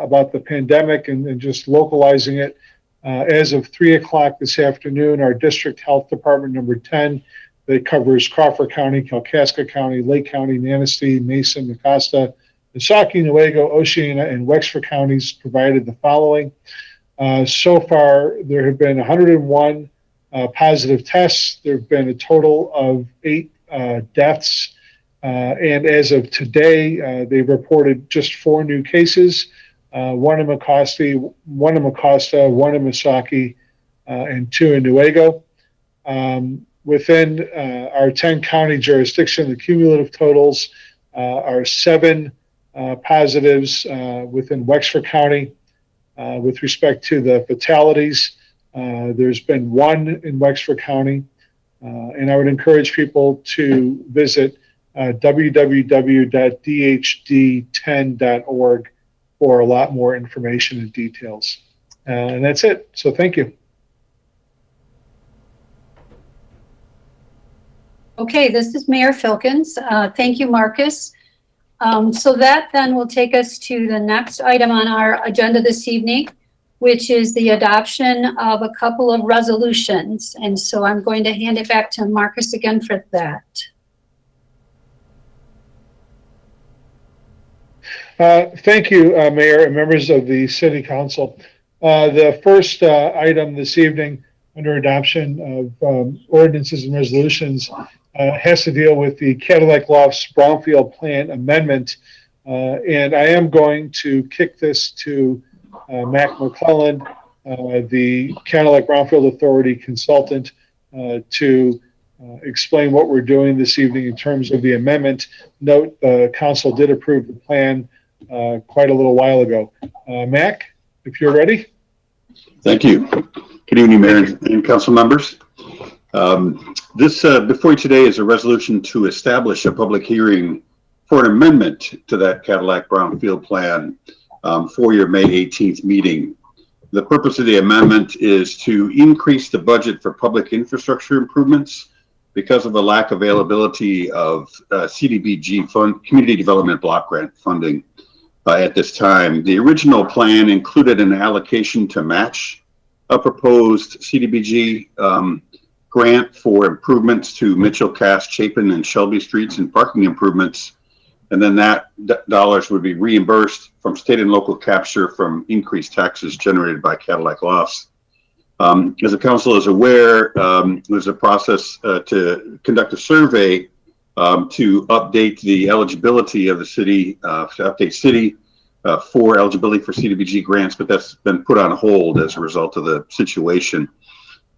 about the pandemic and just localizing it, as of 3 o'clock this afternoon, our district health department number 10 that covers Crawford County, Kalkaska County, Lake County, Manistee, Mason, Mecosta, Missaukee, Newaygo, Oceana, and Wexford counties provided the following. So far, there have been 101 positive tests. There have been a total of 8 deaths. And as of today, they've reported just 4 new cases, one in Mecosta, one in Missaukee, and 2 in Newaygo. Within our 10-county jurisdiction, the cumulative totals are 7 positives within Wexford County. With respect to the fatalities, there's been 1 in Wexford County. And I would encourage people to visit www.dhd10.org for a lot more information and details. And that's it. So thank you. Okay, this is Mayor Filkins. Thank you, Marcus. So that then will take us to the next item on our agenda this evening, which is the adoption of a couple of resolutions. And so I'm going to hand it back to Marcus again for that. Thank you, Mayor and members of the City Council. The first item this evening under adoption of ordinances and resolutions has to deal with the Cadillac Lofts Brownfield Plan Amendment. And I am going to kick this to Mac McClellan, the Cadillac Brownfield Authority consultant, to explain what we're doing this evening in terms of the amendment. Note, council did approve the plan quite a little while ago. Mac, if you're ready. Thank you. Good evening, Mayor and council members. This before you today is a resolution to establish a public hearing for an amendment to that Cadillac Brownfield plan for your May 18th meeting. The purpose of the amendment is to increase the budget for public infrastructure improvements because of the lack availability of CDBG fund, Community Development Block Grant funding at this time. The original plan included an allocation to match a proposed CDBG grant for improvements to Mitchell, Cass, Chapin, and Shelby streets and parking improvements. And then that dollars would be reimbursed from state and local capture from increased taxes generated by Cadillac Lofts. As the council is aware, there's a process to conduct a survey to update the eligibility of the city, to update city for eligibility for CDBG grants, but that's been put on hold as a result of the situation.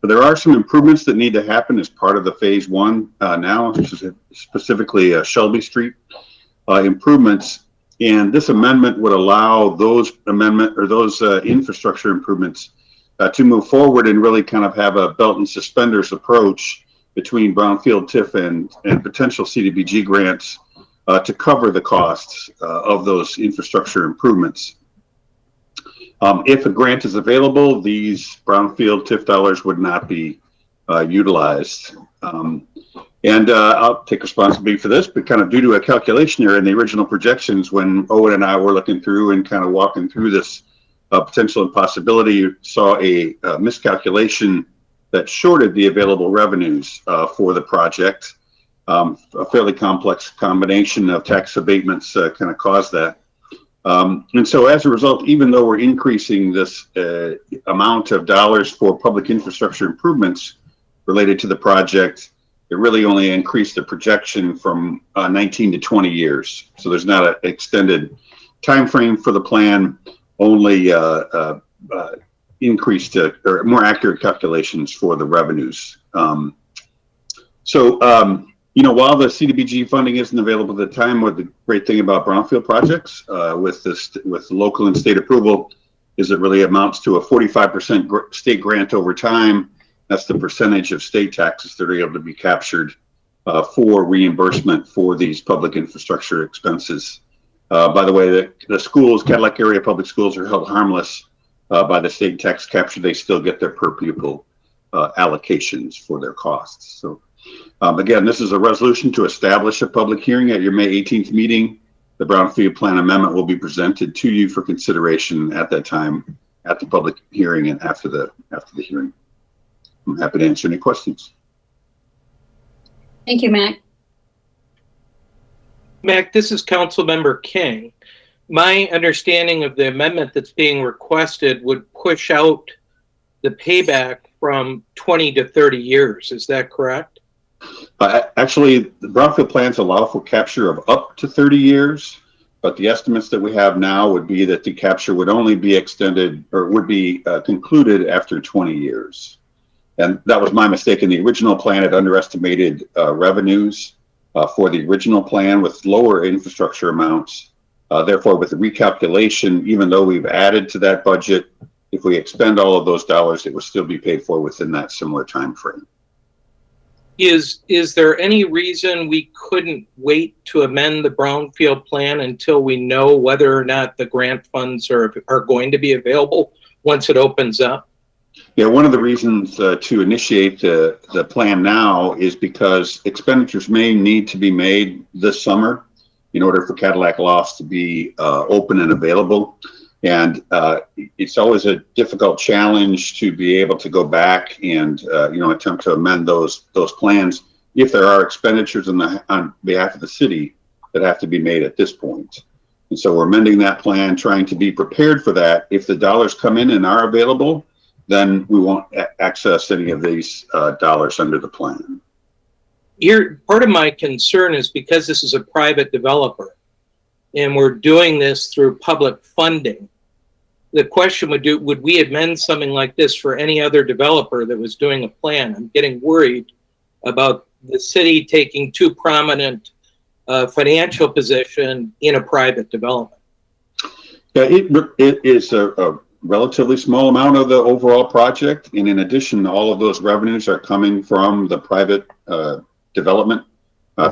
But there are some improvements that need to happen as part of the phase one now, specifically Shelby Street improvements. And this amendment would allow those infrastructure improvements to move forward and really kind of have a belt and suspenders approach between brownfield TIF and potential CDBG grants to cover the costs of those infrastructure improvements. If a grant is available, these brownfield TIF dollars would not be utilized. And I'll take responsibility for this, but kind of due to a calculation error in the original projections when Owen and I were looking through and kind of walking through this potential impossibility, saw a miscalculation that shorted the available revenues for the project. A fairly complex combination of tax abatements kind of caused that. And so as a result, even though we're increasing this amount of dollars for public infrastructure improvements related to the project, it really only increased the projection from 19 to 20 years. So there's not an extended time frame for the plan, only increased or more accurate calculations for the revenues. You know, while the CDBG funding isn't available at the time, what the great thing about brownfield projects with local and state approval is it really amounts to a 45% state grant over time. That's the percentage of state taxes that are able to be captured for reimbursement for these public infrastructure expenses. By the way, the schools, Cadillac area public schools, are held harmless by the state tax capture. They still get their per pupil allocations for their costs. So again, this is a resolution to establish a public hearing at your May 18th meeting. The Brownfield Plan Amendment will be presented to you for consideration at that time, at the public hearing and after the hearing. I'm happy to answer any questions. Thank you, Mac. Mac, this is Councilmember King. My understanding of the amendment that's being requested would push out the payback from 20 to 30 years. Is that correct? Actually, the brownfield plans allow for capture of up to 30 years, but the estimates that we have now would be that the capture would only be extended or would be concluded after 20 years. And that was my mistake in the original plan. It underestimated revenues for the original plan with lower infrastructure amounts. Therefore, with the recalculation, even though we've added to that budget, if we expend all of those dollars, it will still be paid for within that similar time frame. Is there any reason we couldn't wait to amend the brownfield plan until we know whether or not the grant funds are going to be available once it opens up? Yeah, one of the reasons to initiate the plan now is because expenditures may need to be made this summer in order for Cadillac Lofts to be open and available. And it's always a difficult challenge to be able to go back and attempt to amend those plans if there are expenditures on behalf of the city that have to be made at this point. And so we're amending that plan, trying to be prepared for that. If the dollars come in and are available, then we won't access any of these dollars under the plan. Here, part of my concern is because this is a private developer and we're doing this through public funding. The question would we amend something like this for any other developer that was doing a plan? I'm getting worried about the city taking too prominent financial position in a private development. Yeah, it is a relatively small amount of the overall project. And in addition, all of those revenues are coming from the private development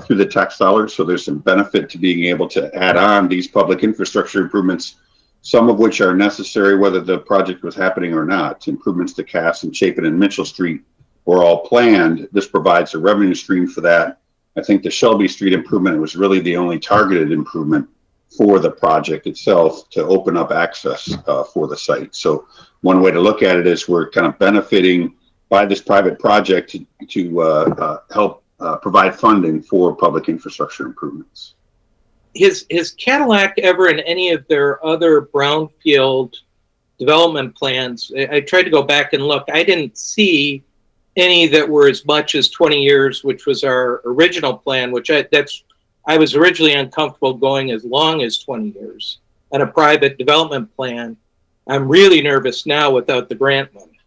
through the tax dollars. So there's some benefit to being able to add on these public infrastructure improvements, some of which are necessary whether the project was happening or not. Improvements to Cass and Chapin and Mitchell Street were all planned. This provides a revenue stream for that. I think the Shelby Street improvement was really the only targeted improvement for the project itself to open up access for the site. So one way to look at it is we're kind of benefiting by this private project to help provide funding for public infrastructure improvements. Is Cadillac ever in any of their other brownfield development plans? I tried to go back and look. I didn't see any that were as much as 20 years, which was our original plan, which I was originally uncomfortable going as long as 20 years on a private development plan. I'm really nervous now without the grant money.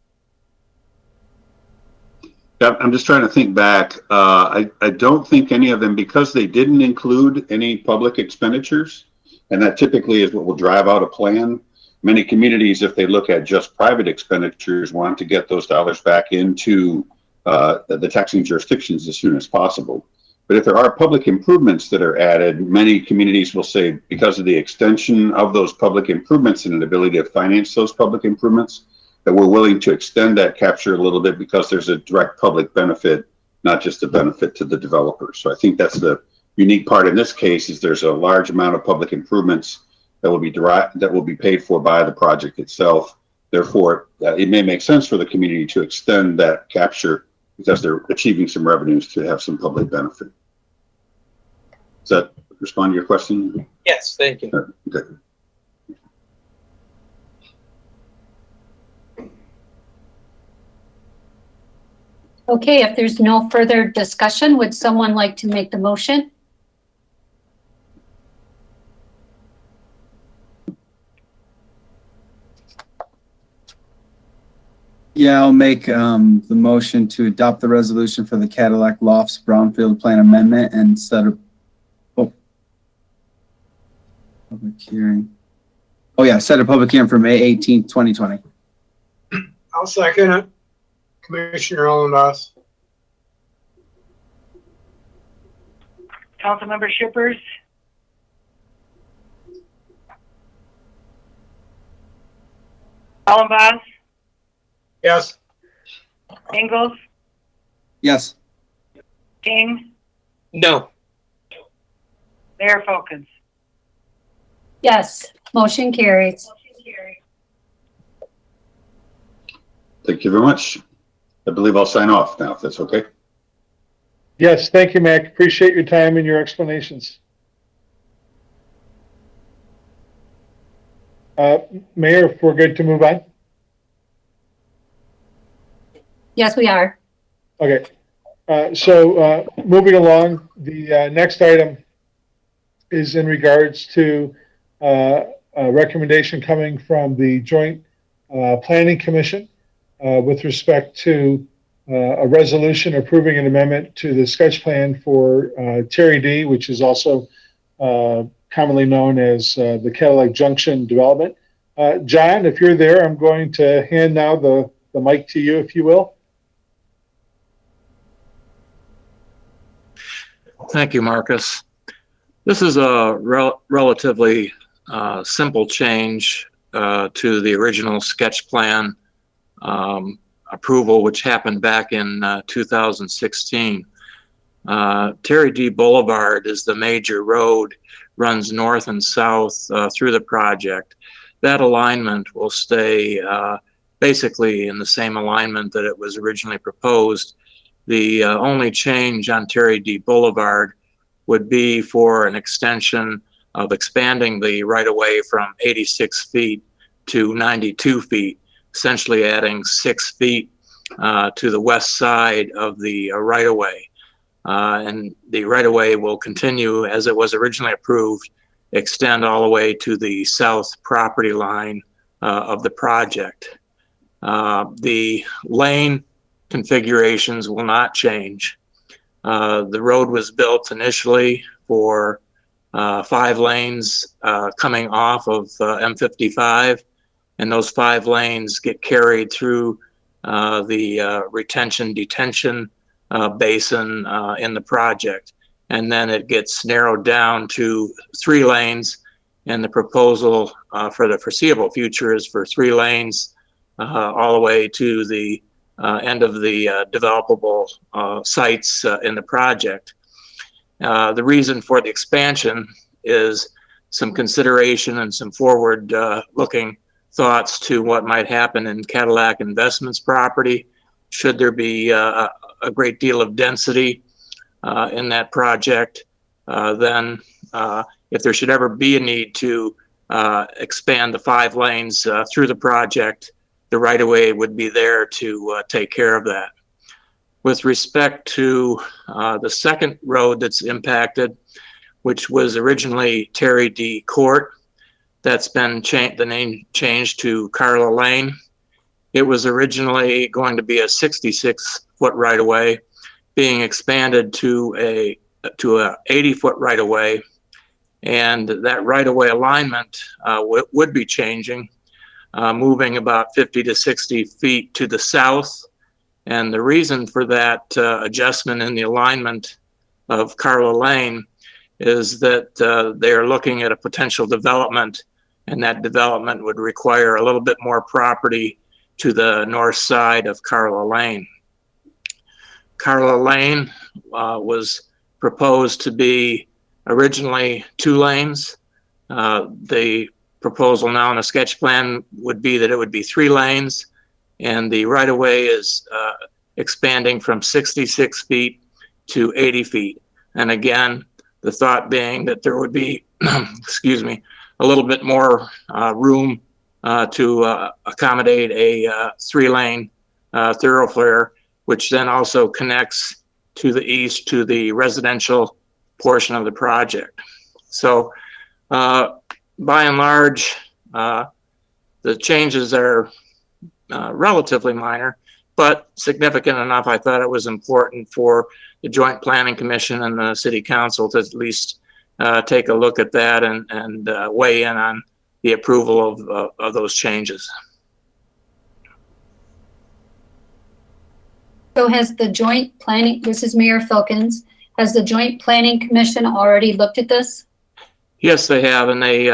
I'm just trying to think back. I don't think any of them, because they didn't include any public expenditures, and that typically is what will drive out a plan. Many communities, if they look at just private expenditures, want to get those dollars back into the taxing jurisdictions as soon as possible. But if there are public improvements that are added, many communities will say, because of the extension of those public improvements and an ability to finance those public improvements, that we're willing to extend that capture a little bit because there's a direct public benefit, not just a benefit to the developer. So I think that's the unique part in this case, is there's a large amount of public improvements that will be paid for by the project itself. Therefore, it may make sense for the community to extend that capture because they're achieving some revenues to have some public benefit. Does that respond to your question? Yes, thank you. Okay. Okay, if there's no further discussion, would someone like to make the motion? Yeah, I'll make the motion to adopt the resolution for the Cadillac Lofts Brownfield Plan Amendment and set a public hearing. Oh yeah, set a public hearing for May 18th, 2020. I'll second it. Commissioner Ellenboss. Councilmember Shippers, Ellenboss, Yes. Ingalls, Yes. King, No. Mayor Folkins. Yes, motion carries. Thank you very much. I believe I'll sign off now, if that's okay. Yes, thank you, Mac. Appreciate your time and your explanations. Mayor, if we're good to move on? Yes, we are. Okay. So moving along, the next item is in regards to a recommendation coming from the Joint Planning Commission with respect to a resolution approving an amendment to the sketch plan for Terry D, which is also commonly known as the Cadillac Junction development. John, if you're there, I'm going to hand now the mic to you, if you will. Thank you, Marcus. This is a relatively simple change to the original sketch plan approval, which happened back in 2016. Terry D Boulevard is the major road, runs north and south through the project. That alignment will stay basically in the same alignment that it was originally proposed. The only change on Terry D Boulevard would be for an extension of expanding the right-of-way from 86 feet to 92 feet, essentially adding 6 feet to the west side of the right-of-way. And the right-of-way will continue as it was originally approved, extend all the way to the south property line of the project. The lane configurations will not change. The road was built initially for 5 lanes coming off of M55, and those 5 lanes get carried through the retention detention basin in the project. And then it gets narrowed down to 3 lanes, and the proposal for the foreseeable future is for 3 lanes all the way to the end of the developable sites in the project. The reason for the expansion is some consideration and some forward looking thoughts to what might happen in Cadillac Investments property. Should there be a great deal of density in that project, then if there should ever be a need to expand the 5 lanes through the project, the right-of-way would be there to take care of that. With respect to the second road that's impacted, which was originally Terry D. Court, that's been the name changed to Carla Lane. It was originally going to be a 66-foot right-of-way, being expanded to a 80-foot right-of-way, and that right-of-way alignment would be changing, moving about 50 to 60 feet to the south. And the reason for that adjustment in the alignment of Carla Lane is that they are looking at a potential development, and that development would require a little bit more property to the north side of Carla Lane. Carla Lane was proposed to be originally 2 lanes. The proposal now in the sketch plan would be that it would be 3 lanes, and the right-of-way is expanding from 66 feet to 80 feet. And again, the thought being that there would be, excuse me, a little bit more room to accommodate a 3-lane thoroughfare, which then also connects to the east to the residential portion of the project. So by and large, the changes are relatively minor, but significant enough. I thought it was important for the Joint Planning Commission and the City Council to at least take a look at that and weigh in on the approval of those changes. So has the Joint Planning, this is Mayor Filkins, has the Joint Planning Commission already looked at this? Yes, they have, and they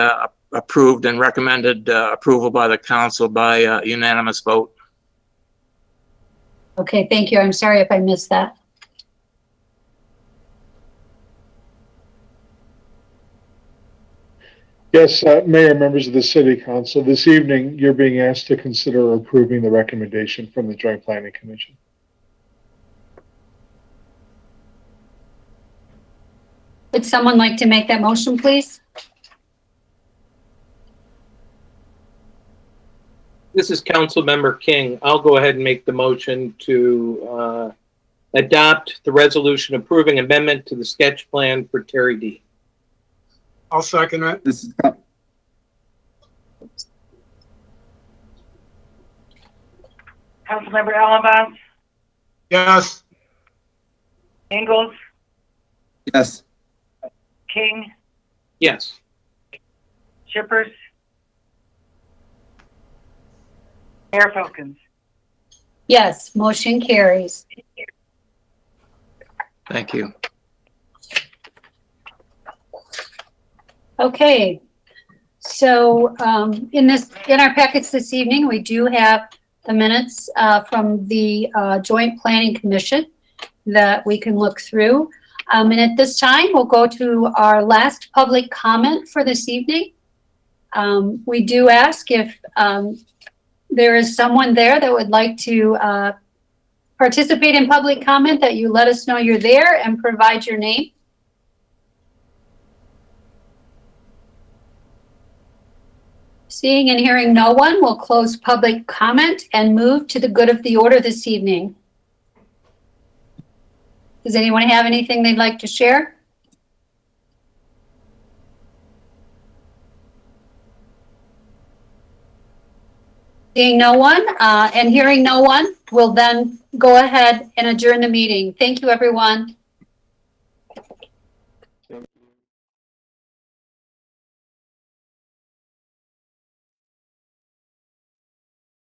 approved and recommended approval by the council by unanimous vote. Okay, thank you. I'm sorry if I missed that. Yes, Mayor, members of the City Council, this evening you're being asked to consider approving the recommendation from the Joint Planning Commission. Would someone like to make that motion, please? This is Councilmember King. I'll go ahead and make the motion to adopt the resolution approving amendment to the sketch plan for Terry D. I'll second it. This is, Councilmember Ellenboss, Yes. Ingalls, yes. King, Yes. Shippers, Mayor Filkins. Yes, motion carries. Thank you. Okay, so in our packets this evening, we do have the minutes from the Joint Planning Commission that we can look through. And at this time, we'll go to our last public comment for this evening. We do ask if there is someone there that would like to participate in public comment, that you let us know you're there and provide your name. Seeing and hearing no one, we'll close public comment and move to the good of the order this evening. Does anyone have anything they'd like to share? Seeing no one and hearing no one, we'll then go ahead and adjourn the meeting. Thank you, everyone.